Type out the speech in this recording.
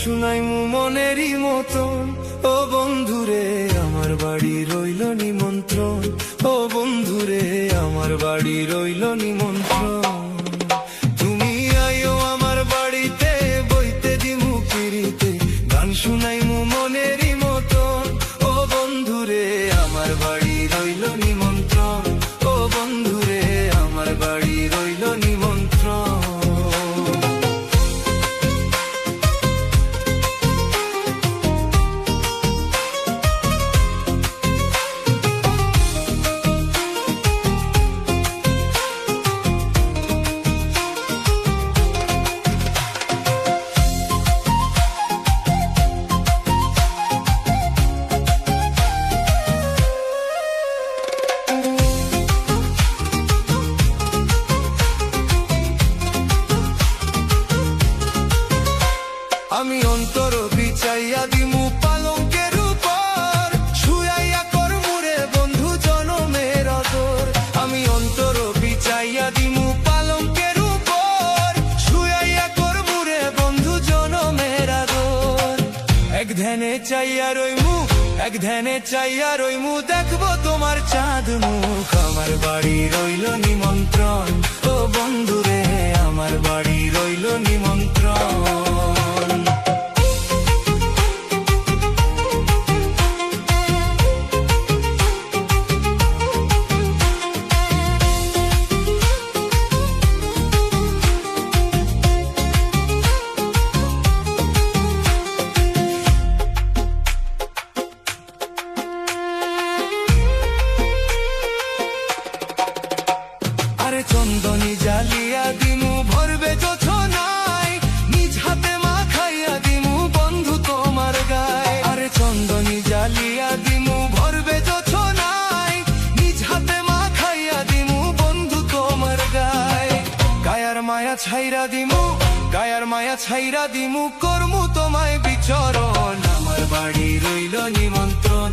শুনাইমু মনেরই মতন। ও বন্ধুরে আমার বাড়ি রইল নিমন্ত্রণ, ও বন্ধুরে আমার বাড়ি রইল নিমন্ত্রণ। তুমি আইও আমার বাড়িতে, বইতে দিমু পিরিতে, গান শুনাইমু মনেরই মতন। ও বন্ধুরে আমার বাড়ি রইল নিমন্ত্রণ, ও বন্ধুরে আমার বাড়ি রইল নিমন্ত্রণ। আমি অন্তর বিচাইয়া দিমু পালঙ্কের উপর, শুয়াইয়া করমুরে বন্ধু জনমের আদর। আমি অন্তর বিচাইয়া দিমু পালঙ্কের উপর, শুয়াইয়া করমুরে বন্ধু জনমের আদর। এক ধ্যানে চাইয়া রইমু, এক ধ্যানে চাইয়া রইমু, দেখবো তোমার চাঁদ মুখ। আমার বাড়ি রইল নিমন্ত্রণ, ও বন্ধুরে আমার বাড়ি রইল নিমন্ত্রণ। আরে চন্দনী জালিয়া দিমু ভরবে যোছনায়, নিজ হাতে মাখাইয়া দিমু বন্ধু তোমার গায়। আরে চন্দনী জালিয়া দিমু ভরবে যোছনায়, নিজ হাতে মাখাইয়া দিমু বন্ধু তোমার গায়। গায়ার মায়া ছাইরা দিমু, গায়ার মায়া ছাইরা দিমু, করমু তোমায় বিচরণ। আমার বাড়ি রইল নিমন্ত্রণ,